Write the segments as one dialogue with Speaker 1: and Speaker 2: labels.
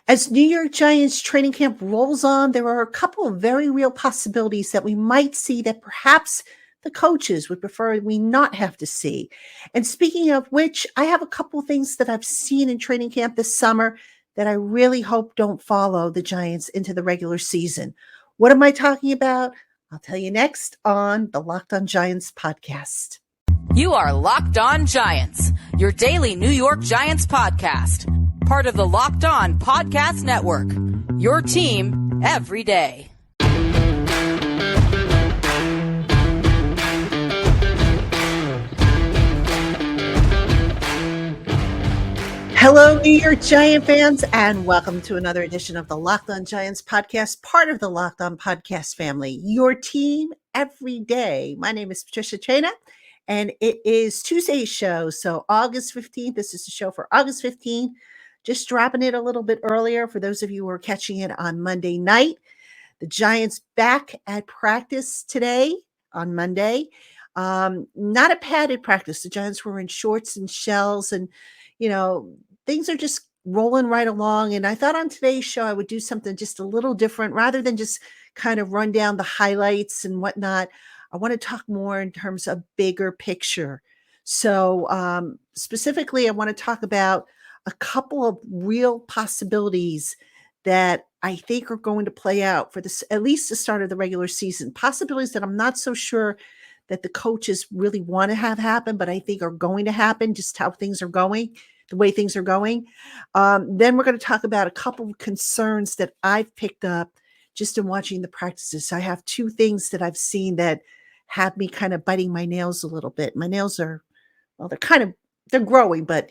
Speaker 1: As New York Giants training camp rolls on, there are a couple of very real possibilities that we might see that perhaps the coaches would prefer we not have to see. And speaking of which, I have a couple of things that I've seen in training camp this summer that I really hope don't follow the Giants into the regular season. What am I talking about? I'll tell you next on the Locked On Giants podcast.
Speaker 2: You are Locked On Giants, your daily New York Giants podcast. Part of the Locked On Podcast Network, your team every day.
Speaker 1: Hello, New York Giant fans, and welcome to another edition of the Locked On Giants podcast, part of the Locked On Podcast family, your team every day. My name is Patricia Traina, and it is Tuesday's show, so August 15th. This is the show for August 15th. Just dropping it a little bit earlier for those of you who are catching it on Monday night. The Giants back at practice today on Monday. Not a padded practice. The Giants were in shorts and shells, and, things are just rolling right along. And I thought on today's show I would do something just a little different rather than just kind of run down the highlights and whatnot. I want to talk more in terms of bigger picture. So specifically, I want to talk about a couple of real possibilities that I think are going to play out for this, at least the start of the regular season. Possibilities that I'm not so sure that the coaches really want to have happen, but I think are going to happen, just how things are going, the way things are going. Then we're going to talk about a couple of concerns that I've picked up just in watching the practices. I have two things that I've seen that have me kind of biting my nails a little bit. My nails are, well, they're growing, but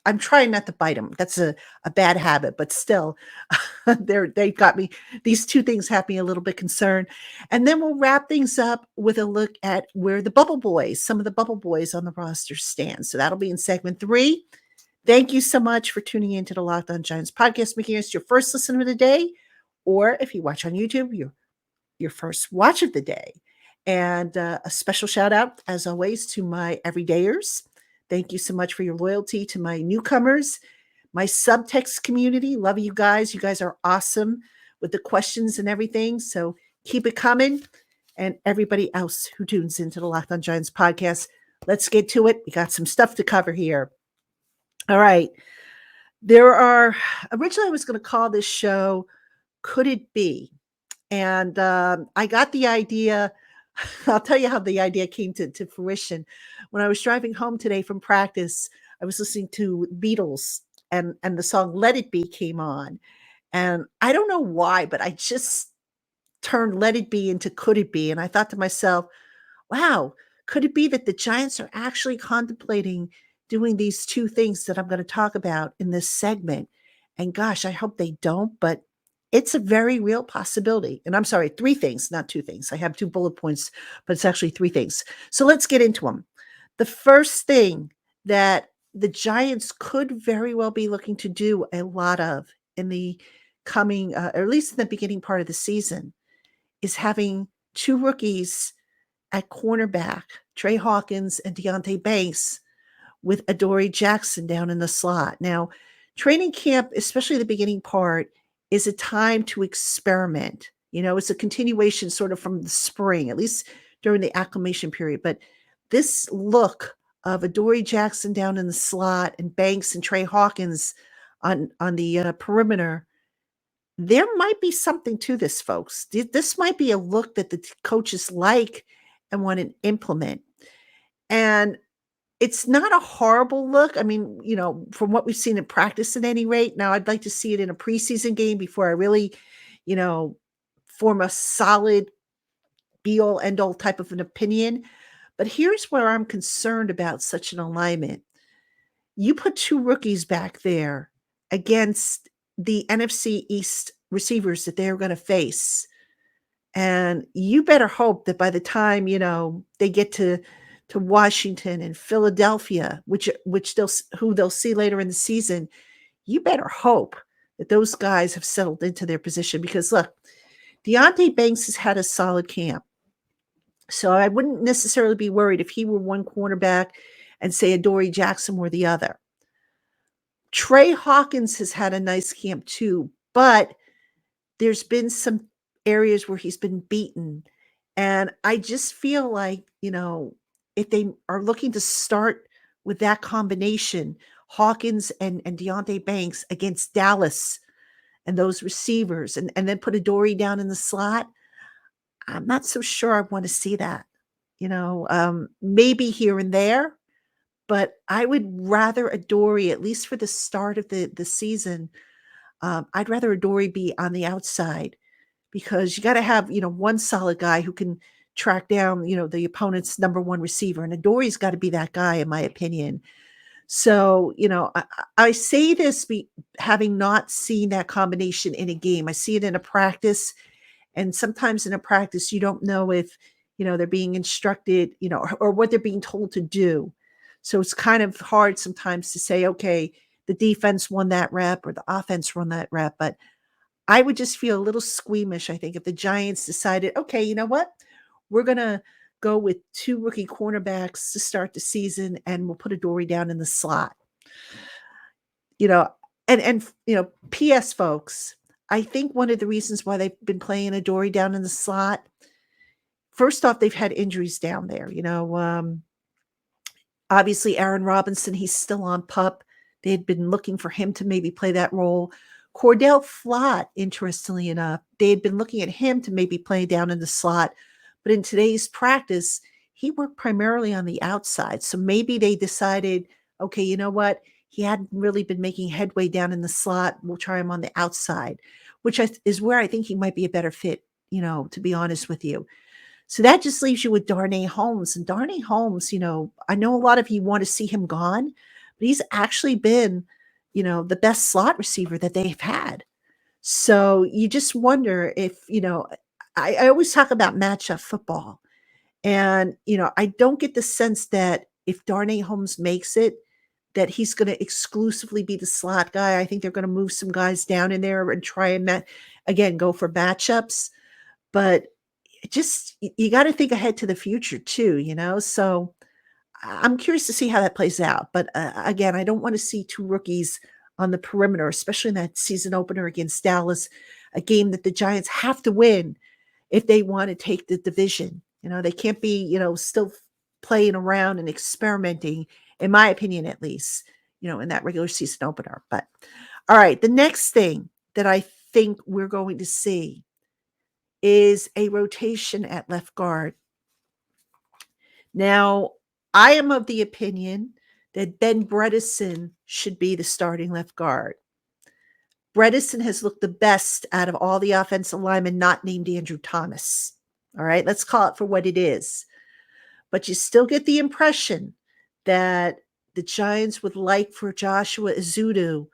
Speaker 1: I'm trying not to bite them. That's a bad habit, but still, they've got me. These two things have me a little bit concerned. And then we'll wrap things up with a look at where some of the bubble boys on the roster stand. So that'll be in segment 3. Thank you so much for tuning in to the Locked On Giants podcast, making us your first listen of the day, or if you watch on YouTube, your first watch of the day. And a special shout out, as always, to my everydayers. Thank you so much for your loyalty to my newcomers, my subtext community. Love you guys. You guys are awesome with the questions and everything. So keep it coming. And everybody else who tunes into the Locked On Giants podcast, let's get to it. We got some stuff to cover here. All right. Originally I was going to call this show, Could It Be? And I got the idea. I'll tell you how the idea came to fruition. When I was driving home today from practice, I was listening to Beatles and the song Let It Be came on. And I don't know why, but I just turned Let It Be into Could It Be? And I thought to myself, wow, could it be that the Giants are actually contemplating doing these two things that I'm going to talk about in this segment? And gosh, I hope they don't, but it's a very real possibility. And I'm sorry, 3 things, not 2 things. I have 2 bullet points, but it's actually 3 things. So let's get into them. The first thing that the Giants could very well be looking to do a lot of in the coming, or at least in the beginning part of the season, is having 2 rookies at cornerback, Trey Hawkins and Deonte Banks, with Adoree Jackson down in the slot. Now, training camp, especially the beginning part, is a time to experiment. It's a continuation sort of from the spring, at least during the acclimation period. But this look of Adoree Jackson down in the slot and Banks and Trey Hawkins on the perimeter, there might be something to this, folks. This might be a look that the coaches like and want to implement. And it's not a horrible look. I mean, from what we've seen in practice at any rate. Now, I'd like to see it in a preseason game before I really, form a solid be-all, end-all type of an opinion. But here's where I'm concerned about such an alignment. You put 2 rookies back there against the NFC East receivers that they're going to face. And you better hope that by the time, they get to Washington and Philadelphia, who they'll see later in the season, you better hope that those guys have settled into their position. Because look, Deonte Banks has had a solid camp. So I wouldn't necessarily be worried if he were one cornerback and say Adoree Jackson were the other. Trey Hawkins has had a nice camp too, but there's been some areas where he's been beaten. And I just feel like, if they are looking to start with that combination, Hawkins and Deontay Banks against Dallas and those receivers, and then put Adoree down in the slot, I'm not so sure I want to see that. Maybe here and there, but I would rather Adoree, at least for the start of the season, I'd rather Adoree be on the outside because you got to have, one solid guy who can track down, the opponent's number one receiver. And Adoree's got to be that guy, in my opinion. So, I say this having not seen that combination in a game. I see it in a practice. And sometimes in a practice, you don't know if, they're being instructed, or what they're being told to do. So it's kind of hard sometimes to say, okay, the defense won that rep or the offense won that rep. But I would just feel a little squeamish, I think, if the Giants decided, okay, you know what? We're going to go with two rookie cornerbacks to start the season, and we'll put Adoree down in the slot. You know, and P.S. folks, I think one of the reasons why they've been playing Adoree down in the slot, first off, they've had injuries down there. Obviously, Aaron Robinson, he's still on PUP. They had been looking for him to maybe play that role. Cordell Flott, interestingly enough, they had been looking at him to maybe play down in the slot. But in today's practice, he worked primarily on the outside. So maybe they decided, okay, you know what? He hadn't really been making headway down in the slot. We'll try him on the outside, which is where I think he might be a better fit, to be honest with you. So that just leaves you with Darnell Holmes. And Darnell Holmes, I know a lot of you want to see him gone, but he's actually been, the best slot receiver that they've had. So you just wonder if, I always talk about matchup football. And, I don't get the sense that if Darnell Holmes makes it, that he's going to exclusively be the slot guy. I think they're going to move some guys down in there and try and, again, go for matchups. But just you got to think ahead to the future too, So I'm curious to see how that plays out. But again, I don't want to see two rookies on the perimeter, especially in that season opener against Dallas, a game that the Giants have to win if they want to take the division. They can't be, still playing around and experimenting, in my opinion, at least, in that regular season opener. But all right, the next thing that I think we're going to see is a rotation at left guard. Now, I am of the opinion that Ben Bredeson should be the starting left guard. Bredeson has looked the best out of all the offensive linemen not named Andrew Thomas. All right, let's call it for what it is. But you still get the impression that the Giants would like for Joshua Ezeudu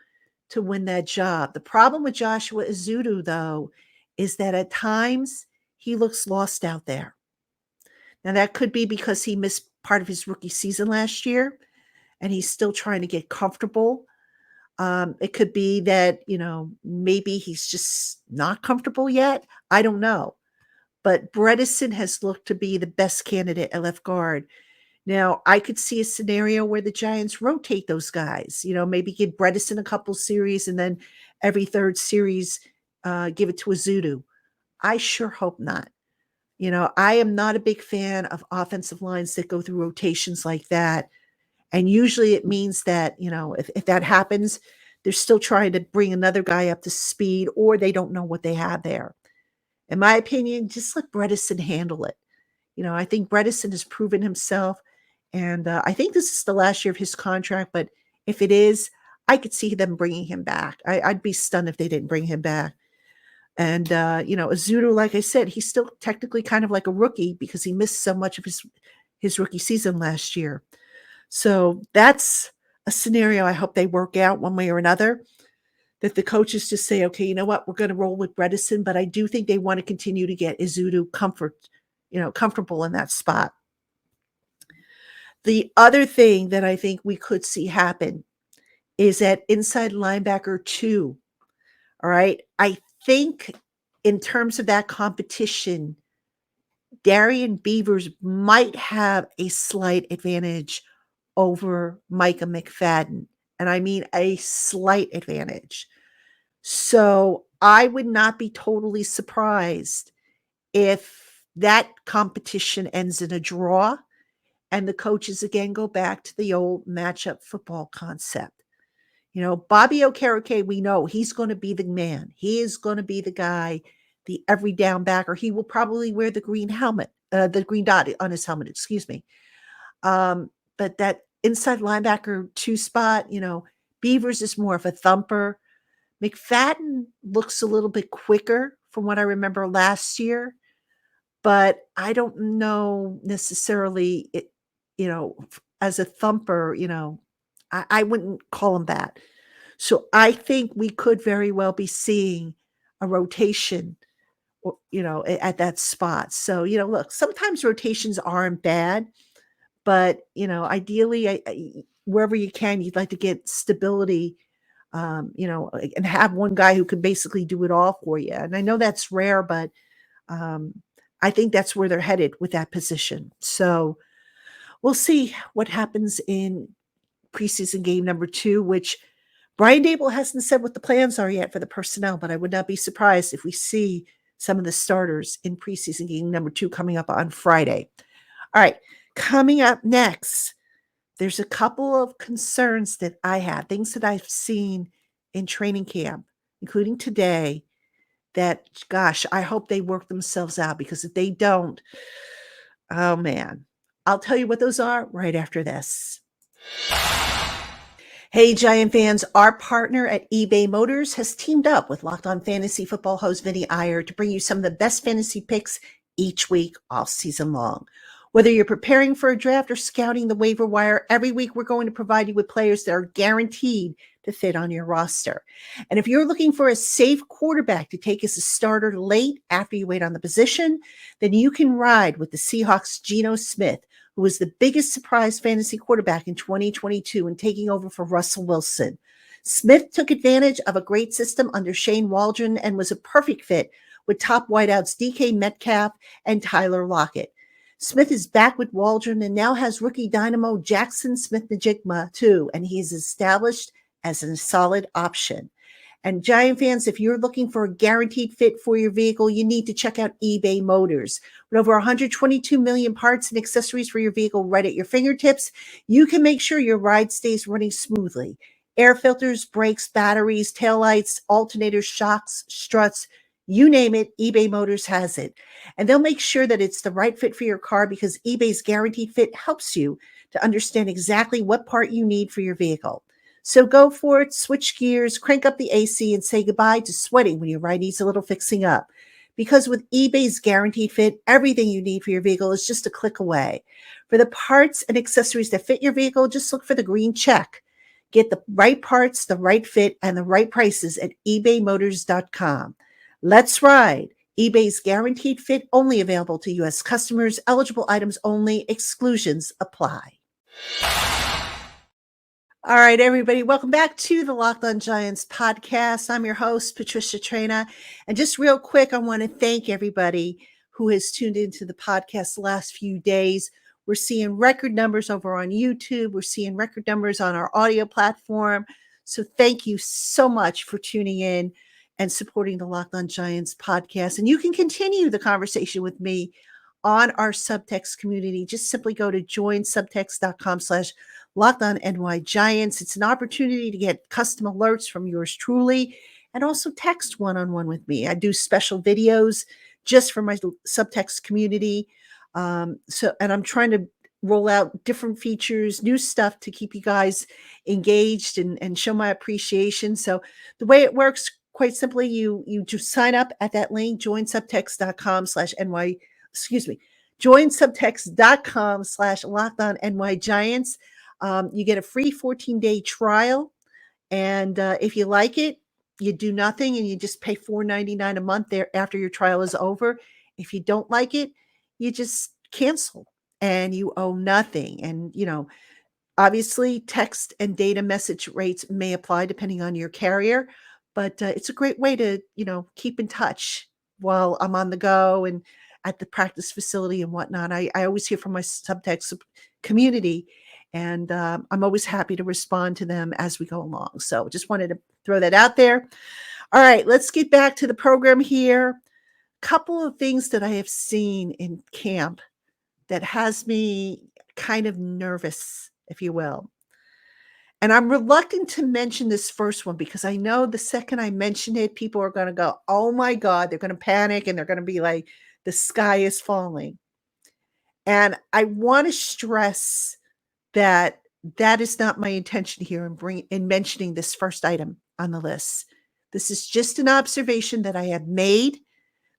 Speaker 1: to win that job. The problem with Joshua Ezeudu, though, is that at times he looks lost out there. Now, that could be because he missed part of his rookie season last year, and he's still trying to get comfortable. It could be that, maybe he's just not comfortable yet. I don't know. But Bredeson has looked to be the best candidate at left guard. Now, I could see a scenario where the Giants rotate those guys, maybe give Bredeson a couple series and then every third series give it to Ezeudu. I sure hope not. I am not a big fan of offensive lines that go through rotations like that. And usually it means that, if that happens, they're still trying to bring another guy up to speed or they don't know what they have there. In my opinion, just let Bredeson handle it. I think Bredeson has proven himself. And I think this is the last year of his contract. But if it is, I could see them bringing him back. I'd be stunned if they didn't bring him back. And, Ezeudu, like I said, he's still technically kind of like a rookie because he missed so much of his rookie season last year. So that's a scenario I hope they work out one way or another, that the coaches just say, okay, you know what, we're going to roll with Bredeson, but I do think they want to continue to get Ezeudu comfortable in that spot. The other thing that I think we could see happen is at inside linebacker 2. All right. I think in terms of that competition, Darian Beavers might have a slight advantage over Micah McFadden And I mean a slight advantage. So I would not be totally surprised if that competition ends in a draw and the coaches again go back to the old matchup football concept. Bobby Okereke, we know he's going to be the man. He is going to be the guy, the every down backer. He will probably wear the green helmet, the green dot on his helmet, excuse me. But that inside linebacker two spot, Beavers is more of a thumper. McFadden looks a little bit quicker from what I remember last year, but I don't know necessarily as a thumper, I wouldn't call him that. So I think we could very well be seeing a rotation at that spot. So, look, sometimes rotations aren't bad, but, ideally, wherever you can, you'd like to get stability, and have one guy who could basically do it all for you. And I know that's rare, but um, I think that's where they're headed with that position. So we'll see what happens in preseason game number 2, which Brian Dable hasn't said what the plans are yet for the personnel, but I would not be surprised if we see some of the starters in preseason game number 2 coming up on Friday. All right, coming up next, there's a couple of concerns that I have, things that I've seen in training camp, including today, that, gosh, I hope they work themselves out, because if they don't, oh man, I'll tell you what those are right after this. Hey, Giant fans, our partner at eBay Motors has teamed up with Locked On Fantasy Football host Vinny Iyer to bring you some of the best fantasy picks each week all season long. Whether you're preparing for a draft or scouting the waiver wire, every week we're going to provide you with players that are guaranteed to fit on your roster. And if you're looking for a safe quarterback to take as a starter late after you wait on the position, then you can ride with the Seahawks' Geno Smith, who was the biggest surprise fantasy quarterback in 2022 and taking over for Russell Wilson. Smith took advantage of a great system under Shane Waldron and was a perfect fit with top wideouts DK Metcalf and Tyler Lockett. Smith is back with Waldron and now has rookie dynamo Jackson Smith-Njigba too, and he's established as a solid option. And Giant fans, if you're looking for a guaranteed fit for your vehicle, you need to check out eBay Motors. With over 122 million parts and accessories for your vehicle right at your fingertips, you can make sure your ride stays running smoothly. Air filters, brakes, batteries, taillights, alternators, shocks, struts, you name it, eBay Motors has it. And they'll make sure that it's the right fit for your car, because eBay's guaranteed fit helps you to understand exactly what part you need for your vehicle. So go for it, switch gears, crank up the AC, and say goodbye to sweating when your ride needs a little fixing up. Because with eBay's guaranteed fit, everything you need for your vehicle is just a click away. For the parts and accessories that fit your vehicle, just look for the green check. Get the right parts, the right fit, and the right prices at ebaymotors.com. Let's ride. eBay's guaranteed fit, only available to U.S. customers. Eligible items only. Exclusions apply. All right, everybody, welcome back to the Locked On Giants podcast. I'm your host, Patricia Traina. And just real quick, I want to thank everybody who has tuned into the podcast the last few days. We're seeing record numbers over on YouTube. We're seeing record numbers on our audio platform. So thank you so much for tuning in and supporting the Locked On Giants podcast. And you can continue the conversation with me on our subtext community. Just simply go to joinsubtext.com/LockedOnNY Giants. It's an opportunity to get custom alerts from yours truly, and also text one-on-one with me. I do special videos just for my subtext community. And I'm trying to roll out different features, new stuff to keep you guys engaged and show my appreciation. So the way it works, quite simply, you just sign up at that link, joinsubtext.com/NY, joinsubtext.com/LockedOnNY-Giants. You get a free 14-day trial. And if you like it, you do nothing and you just pay $4.99 a month there after your trial is over. If you don't like it, you just cancel and you owe nothing. And, obviously text and data message rates may apply depending on your carrier, but it's a great way to, keep in touch while I'm on the go and at the practice facility and whatnot. I always hear from my subtext community, And I'm always happy to respond to them as we go along. So just wanted to throw that out there. All right, let's get back to the program here. Couple of things that I have seen in camp that has me kind of nervous, if you will. And I'm reluctant to mention this first one because I know the second I mention it, people are going to go, oh my God, they're going to panic and they're going to be like, the sky is falling. And I want to stress that that is not my intention here in mentioning this first item on the list. This is just an observation that I have made.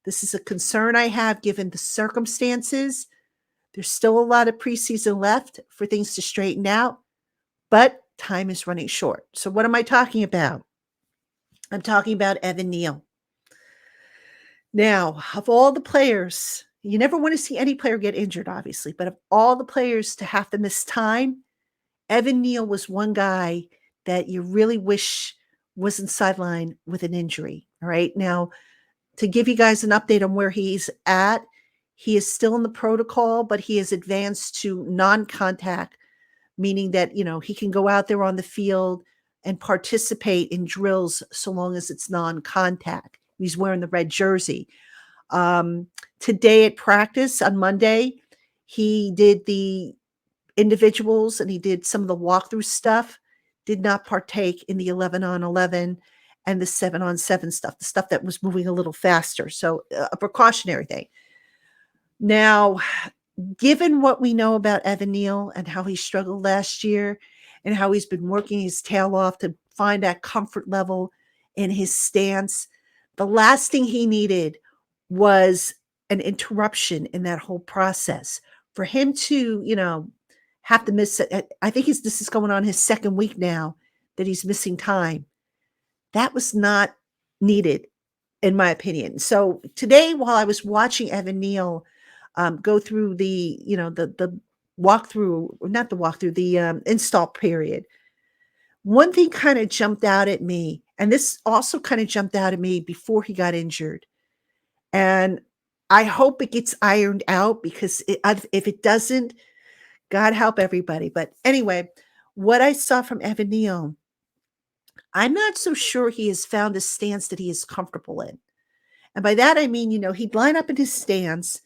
Speaker 1: This is a concern I have given the circumstances. There's still a lot of preseason left for things to straighten out, but time is running short. So what am I talking about? I'm talking about Evan Neal. Now, of all the players, you never want to see any player get injured, obviously, but of all the players to have to miss time, Evan Neal was one guy that you really wish wasn't sidelined with an injury. All right. Now, to give you guys an update on where he's at, he is still in the protocol, but he has advanced to non-contact, meaning that, he can go out there on the field and participate in drills so long as it's non-contact. He's wearing the red jersey. Today at practice on Monday, he did the individuals and he did some of the walkthrough stuff, did not partake in the 11-on-11 and the 7-on-7 stuff, the stuff that was moving a little faster. So a precautionary thing. Now, given what we know about Evan Neal and how he struggled last year and how he's been working his tail off to find that comfort level in his stance, the last thing he needed was an interruption in that whole process. For him to, have to miss it, I think this is going on his second week now that he's missing time. That was not needed, in my opinion. So today, while I was watching Evan Neal go through the walkthrough, not the walkthrough, the install period, one thing kind of jumped out at me, and this also kind of jumped out at me before he got injured. And I hope it gets ironed out because if it doesn't, God help everybody. But anyway, what I saw from Evan Neal, I'm not so sure he has found a stance that he is comfortable in. And by that, I mean, he'd line up in his stance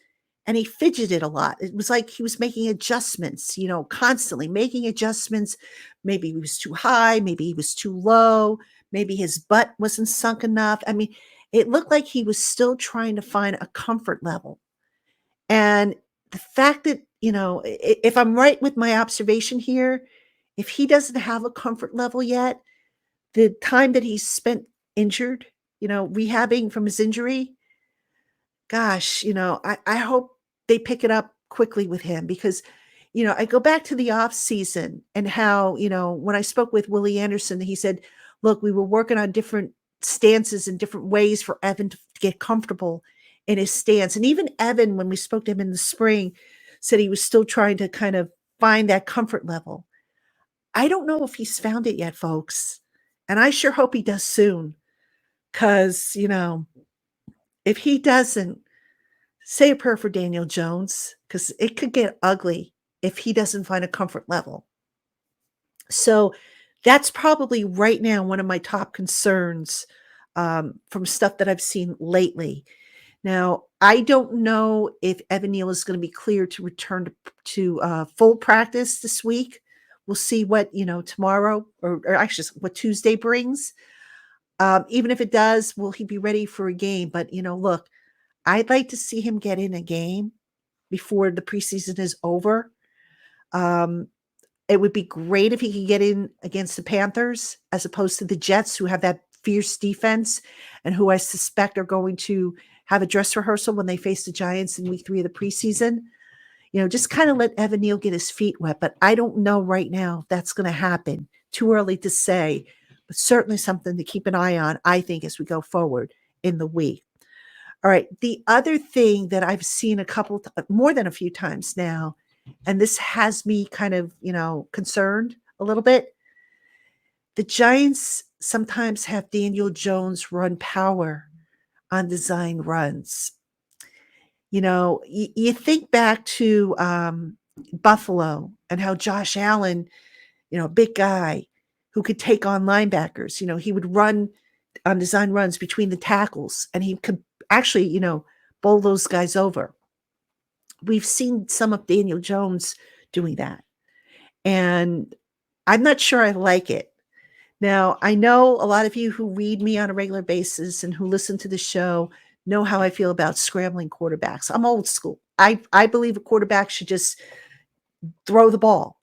Speaker 1: and he fidgeted a lot. It was like he was making adjustments, constantly making adjustments. Maybe he was too high. Maybe he was too low. Maybe his butt wasn't sunk enough. I mean, it looked like he was still trying to find a comfort level. And the fact that, if I'm right with my observation here, if he doesn't have a comfort level yet, the time that he's spent injured, rehabbing from his injury, gosh, I hope they pick it up quickly with him because, I go back to the off season and how, when I spoke with Willie Anderson, he said, look, we were working on different stances and different ways for Evan to get comfortable in his stance. And even Evan, when we spoke to him in the spring, said he was still trying to kind of find that comfort level. I don't know if he's found it yet, folks. And I sure hope he does soon. Because, if he doesn't, say a prayer for Daniel Jones, because it could get ugly if he doesn't find a comfort level. So that's probably right now one of my top concerns from stuff that I've seen lately. Now, I don't know if Evan Neal is going to be cleared to return to full practice this week. We'll see what, tomorrow or actually what Tuesday brings. Even if it does, will he be ready for a game? But, look, I'd like to see him get in a game before the preseason is over. It would be great if he could get in against the Panthers as opposed to the Jets, who have that fierce defense and who I suspect are going to have a dress rehearsal when they face the Giants in week 3 of the preseason. Just kind of let Evan Neal get his feet wet. But I don't know right now if that's going to happen. Too early to say, but certainly something to keep an eye on, I think, as we go forward in the week. All right. The other thing that I've seen more than a few times now, and this has me kind of, concerned a little bit. The Giants sometimes have Daniel Jones run power on design runs. You think back to Buffalo and how Josh Allen, big guy who could take on linebackers. He would run on design runs between the tackles and he could actually, bowl those guys over. We've seen some of Daniel Jones doing that. And I'm not sure I like it. Now, I know a lot of you who read me on a regular basis and who listen to the show know how I feel about scrambling quarterbacks. I'm old school. I believe a quarterback should just throw the ball,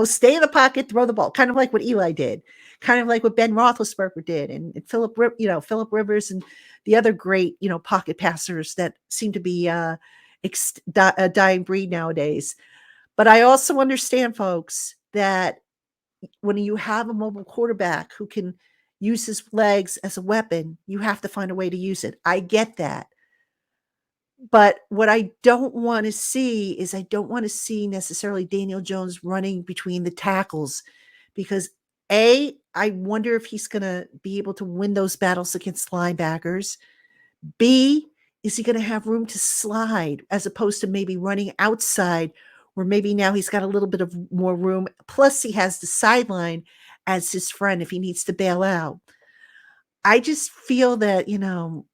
Speaker 1: stay in the pocket, throw the ball, kind of like what Eli did, kind of like what Ben Roethlisberger did, and Philip Rivers and the other great, pocket passers that seem to be a dying breed nowadays. But I also understand, folks, that when you have a mobile quarterback who can use his legs as a weapon, you have to find a way to use it. I get that. But what I don't want to see is I don't want to see necessarily Daniel Jones running between the tackles because A, I wonder if he's going to be able to win those battles against linebackers. B, is he going to have room to slide as opposed to maybe running outside where maybe now he's got a little bit of more room. Plus he has the sideline as his friend if he needs to bail out. I just feel that, and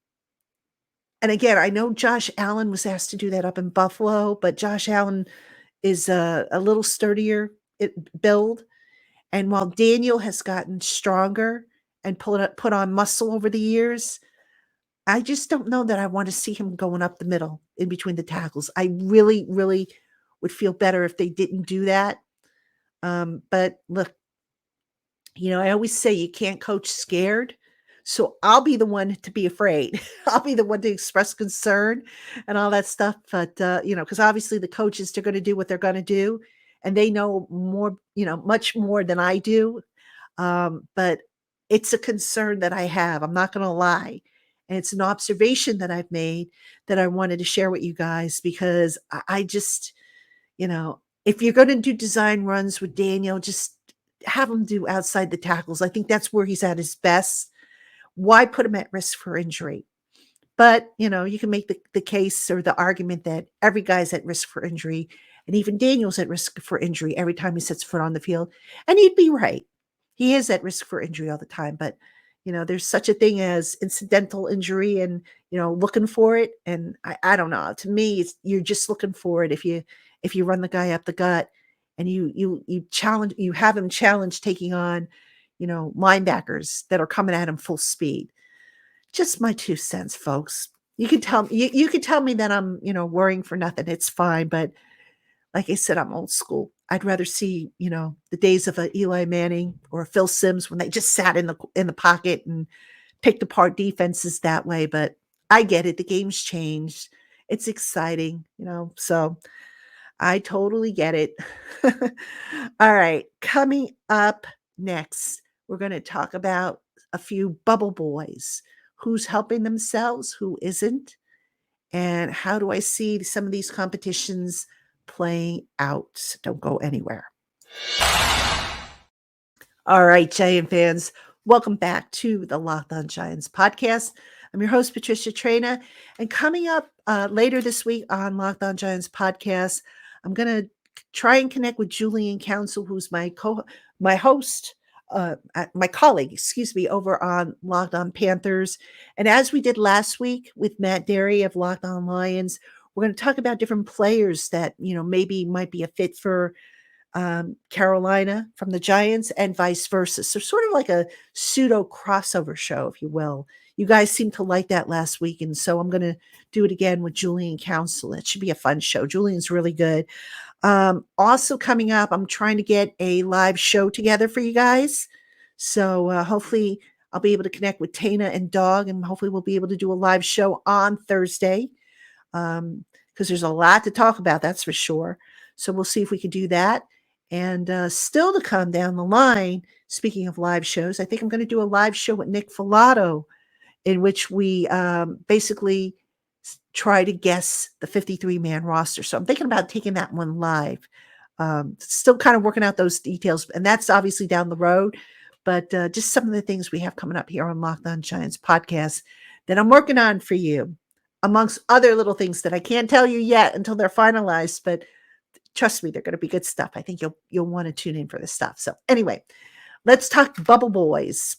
Speaker 1: again, I know Josh Allen was asked to do that up in Buffalo, but Josh Allen is a little sturdier build. And while Daniel has gotten stronger and put on muscle over the years, I just don't know that I want to see him going up the middle in between the tackles. I really, really would feel better if they didn't do that. But look, I always say you can't coach scared. So I'll be the one to be afraid. I'll be the one to express concern and all that stuff. But, because obviously the coaches, they're going to do what they're going to do. And they know more, much more than I do. But it's a concern that I have. I'm not going to lie. And it's an observation that I've made that I wanted to share with you guys because I just, if you're going to do design runs with Daniel, just have him do outside the tackles. I think that's where he's at his best. Why put him at risk for injury? But, you can make the case or the argument that every guy's at risk for injury. And even Daniel's at risk for injury every time he sets foot on the field. And he'd be right. He is at risk for injury all the time. But, there's such a thing as incidental injury and, looking for it. And I don't know. To me, you're just looking for it if you run the guy up the gut and you have him challenge taking on, linebackers that are coming at him full speed. Just my 2 cents, folks. You can tell me that I'm, worrying for nothing. It's fine. But like I said, I'm old school. I'd rather see, the days of a Eli Manning or a Phil Simms when they just sat in the pocket and picked apart defenses that way. But I get it. The game's changed. It's exciting, so I totally get it. All right. Coming up next, we're going to talk about a few bubble boys. Who's helping themselves? Who isn't? And how do I see some of these competitions playing out? Don't go anywhere. All right, Giant fans, welcome back to the Locked On Giants podcast. I'm your host, Patricia Traina, and coming up later this week on Locked On Giants podcast, I'm going to try and connect with Julian Council, who's my host, my colleague, over on Locked On Panthers. And as we did last week with Matt Derry of Locked On Lions, we're going to talk about different players that, maybe might be a fit for Carolina from the Giants and vice versa. So sort of like a pseudo crossover show, if you will. You guys seemed to like that last week. And so I'm going to do it again with Julian Council. It should be a fun show. Julian's really good. Also coming up, I'm trying to get a live show together for you guys. So hopefully I'll be able to connect with Tana and Dog, and hopefully we'll be able to do a live show on Thursday because there's a lot to talk about, that's for sure. So we'll see if we can do that. And still to come down the line, speaking of live shows, I think I'm going to do a live show with Nick Filato in which we basically try to guess the 53-man roster. So I'm thinking about taking that one live. Still kind of working out those details, and that's obviously down the road. But just some of the things we have coming up here on Locked On Giants podcast that I'm working on for you, amongst other little things that I can't tell you yet until they're finalized. But trust me, they're going to be good stuff. I think you'll want to tune in for this stuff. So anyway, let's talk Bubble Boys.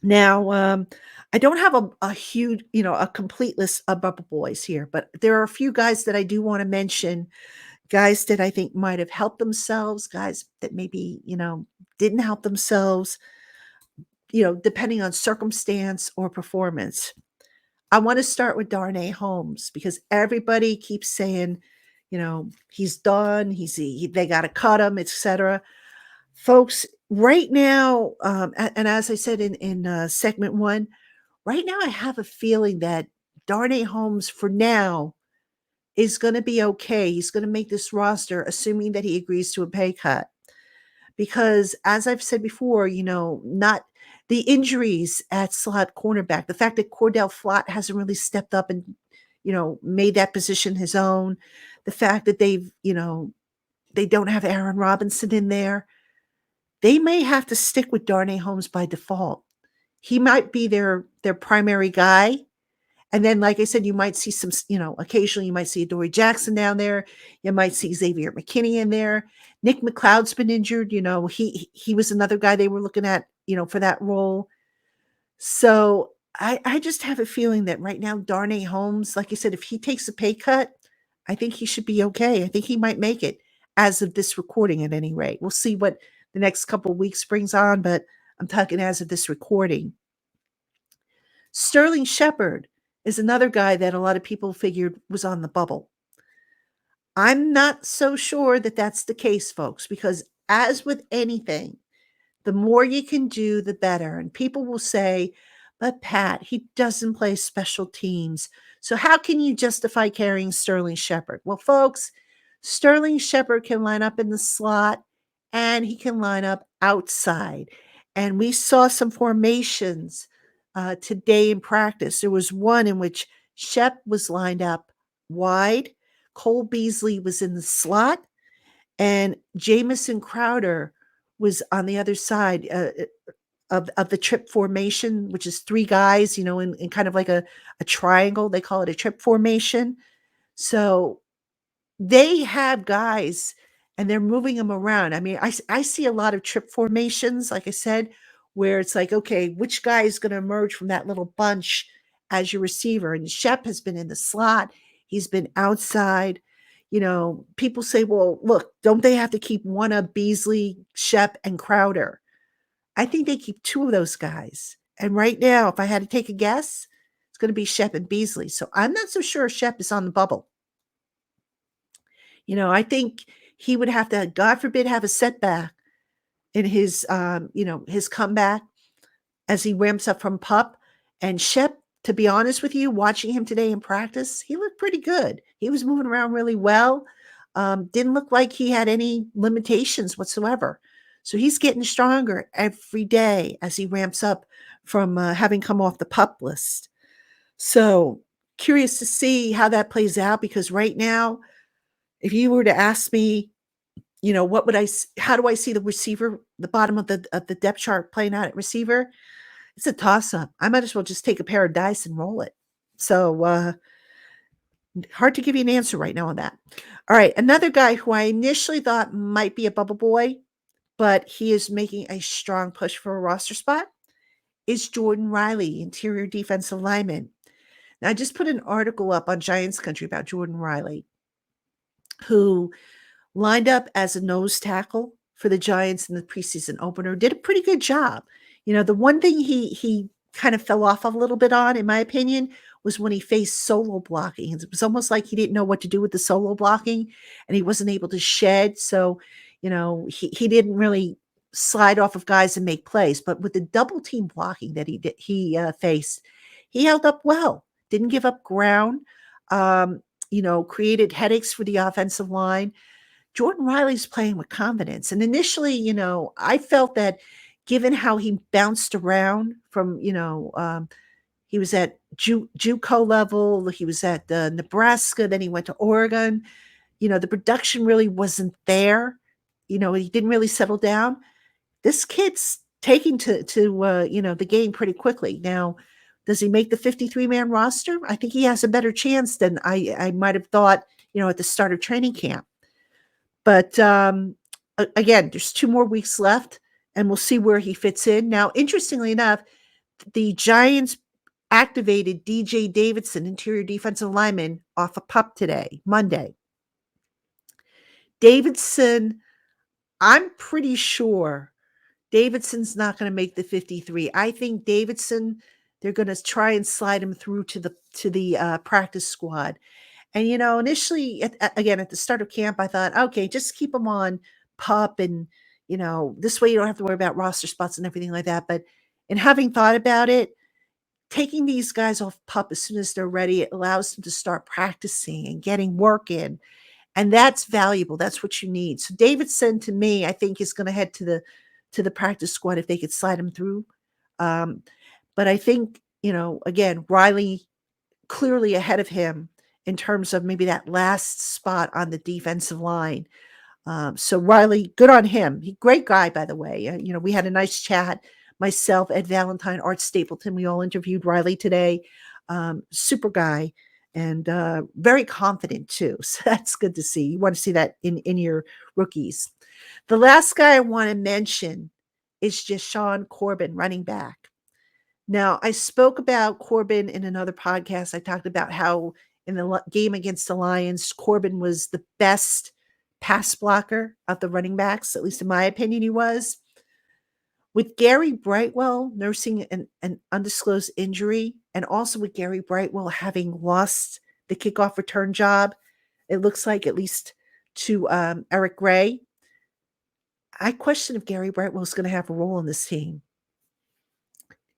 Speaker 1: Now, I don't have a huge, a complete list of Bubble Boys here, but there are a few guys that I do want to mention, guys that I think might have helped themselves, guys that maybe, didn't help themselves, depending on circumstance or performance. I want to start with Darnell Holmes because everybody keeps saying, he's done, they got to cut him, etc. Folks, right now, and as I said in segment 1, right now I have a feeling that Darnell Holmes, for now, is going to be okay. He's going to make this roster, assuming that he agrees to a pay cut. Because as I've said before, not the injuries at slot cornerback, the fact that Cordell Flott hasn't really stepped up and, made that position his own, the fact that they don't have Aaron Robinson in there, they may have to stick with Darnell Holmes by default. He might be their primary guy. And then, like I said, you might see some, occasionally you might see Adoree Jackson down there. You might see Xavier McKinney in there. Nick McLeod's been injured. He was another guy they were looking at, for that role. So I just have a feeling that right now, Darnell Holmes, like you said, if he takes a pay cut, I think he should be okay. I think he might make it as of this recording at any rate. We'll see what the next couple of weeks brings on, but I'm talking as of this recording. Sterling Shepard is another guy that a lot of people figured was on the bubble. I'm not so sure that that's the case, folks, because as with anything, the more you can do, the better. And people will say, but Pat, he doesn't play special teams. So how can you justify carrying Sterling Shepard? Well, folks, Sterling Shepard can line up in the slot and he can line up outside. And we saw some formations today in practice. There was one in which Shep was lined up wide, Cole Beasley was in the slot, and Jamison Crowder was on the other side of the trip formation, which is 3 guys, in kind of like a triangle. They call it a trip formation. So they have guys and they're moving them around. I mean, I see a lot of trip formations, like I said, where it's like, okay, which guy is going to emerge from that little bunch as your receiver? And Shep has been in the slot. He's been outside. People say, well, look, don't they have to keep one of Beasley, Shep, and Crowder? I think they keep 2 of those guys. And right now, if I had to take a guess, it's going to be Shep and Beasley. So I'm not so sure Shep is on the bubble. I think he would have to, God forbid, have a setback in his, his comeback as he ramps up from PUP. And Shep, to be honest with you, watching him today in practice, he looked pretty good. He was moving around really well. Didn't look like he had any limitations whatsoever. So he's getting stronger every day as he ramps up from having come off the PUP list. So curious to see how that plays out, because right now, if you were to ask me, how do I see the receiver, the bottom of the depth chart playing out at receiver? It's a toss up. I might as well just take a pair of dice and roll it. So hard to give you an answer right now on that. All right. Another guy who I initially thought might be a bubble boy, but he is making a strong push for a roster spot, is Jordan Riley, interior defensive lineman. Now, I just put an article up on Giants Country about Jordan Riley, who lined up as a nose tackle for the Giants in the preseason opener, did a pretty good job. The one thing he kind of fell off a little bit on, in my opinion, was when he faced solo blocking. It was almost like he didn't know what to do with the solo blocking, and he wasn't able to shed. So, he didn't really slide off of guys and make plays. But with the double team blocking that he faced, he held up well. Didn't give up ground. Created headaches for the offensive line. Jordan Riley's playing with confidence. And initially, I felt that given how he bounced around from, he was at JUCO level, he was at Nebraska, then he went to Oregon, the production really wasn't there. He didn't really settle down. This kid's taking to the game pretty quickly. Now, does he make the 53-man roster? I think he has a better chance than I might have thought, at the start of training camp. But again, there's 2 more weeks left, and we'll see where he fits in. Now, interestingly enough, the Giants activated DJ Davidson, interior defensive lineman, off a pup today, Monday. Davidson, I'm pretty sure Davidson's not going to make the 53. I think Davidson, they're going to try and slide him through to the practice squad. And initially, again at the start of camp, I thought, okay, just keep him on pup, and this way you don't have to worry about roster spots and everything like that. But in having thought about it, taking these guys off pup as soon as they're ready, it allows them to start practicing and getting work in. And that's valuable. That's what you need. So Davidson, to me, I think is going to head to the practice squad if they could slide him through. But I think, again, Riley clearly ahead of him in terms of maybe that last spot on the defensive line. So Riley, good on him. Great guy, by the way. We had a nice chat. Myself, Ed Valentine, Art Stapleton, we all interviewed Riley today. Super guy, and very confident too. So that's good to see. You want to see that in your rookies. The last guy I want to mention is DeSean Corbin, running back. Now, I spoke about Corbin in another podcast. I talked about how in the game against the Lions, Corbin was the best pass blocker of the running backs, at least in my opinion, he was. With Gary Brightwell nursing an undisclosed injury, and also with Gary Brightwell having lost the kickoff return job, it looks like, at least to Eric Gray, I question if Gary Brightwell is going to have a role in this team.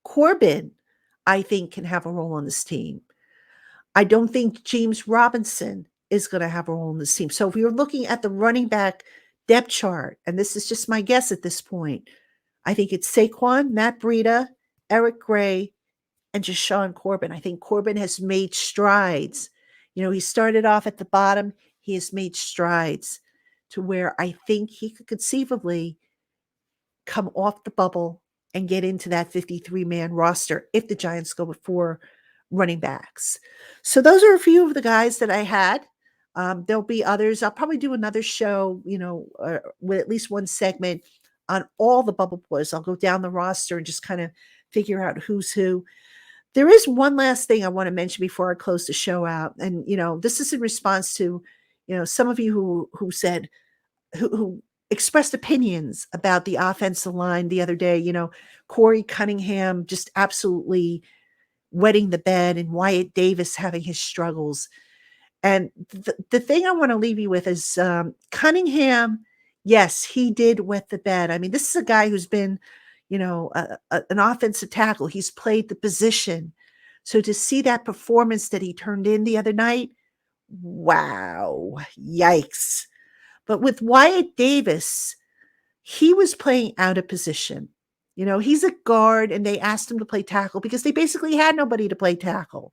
Speaker 1: Corbin, I think, can have a role on this team. I don't think James Robinson is going to have a role in this team. So if you're looking at the running back depth chart, and this is just my guess at this point, I think it's Saquon, Matt Breida, Eric Gray, and DeSean Corbin. I think Corbin has made strides. He started off at the bottom. He has made strides to where I think he could conceivably come off the bubble and get into that 53-man roster if the Giants go with 4 running backs. So those are a few of the guys that I had. There'll be others. I'll probably do another show, with at least one segment on all the bubble boys. I'll go down the roster and just kind of figure out who's who. There is one last thing I want to mention before I close the show out. And, this is in response to, some of you who said, who expressed opinions about the offensive line the other day. Corey Cunningham just absolutely wetting the bed, and Wyatt Davis having his struggles. And the thing I want to leave you with is Cunningham. Yes, he did wet the bed. I mean, this is a guy who's been, an offensive tackle. He's played the position. So to see that performance that he turned in the other night, wow, yikes. But with Wyatt Davis, he was playing out of position. He's a guard, and they asked him to play tackle because they basically had nobody to play tackle.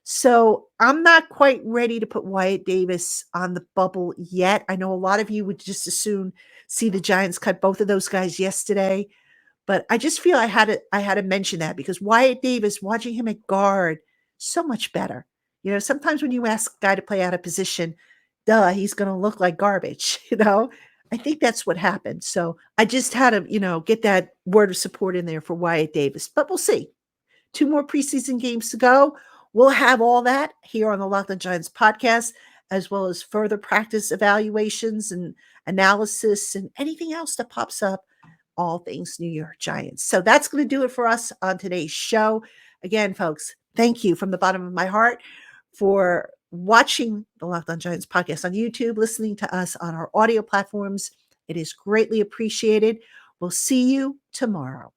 Speaker 1: So I'm not quite ready to put Wyatt Davis on the bubble yet. I know a lot of you would just as soon see the Giants cut both of those guys yesterday, but I just feel I had to mention that because Wyatt Davis, watching him at guard, so much better. Sometimes when you ask a guy to play out of position, he's going to look like garbage. I think that's what happened. So I just had to, get that word of support in there for Wyatt Davis, but we'll see. 2 more preseason games to go. We'll have all that here on the Locked On Giants podcast, as well as further practice evaluations and analysis and anything else that pops up, all things New York Giants. So that's going to do it for us on today's show. Again, folks, thank you from the bottom of my heart for watching the Locked On Giants podcast on YouTube, listening to us on our audio platforms. It is greatly appreciated. We'll see you tomorrow.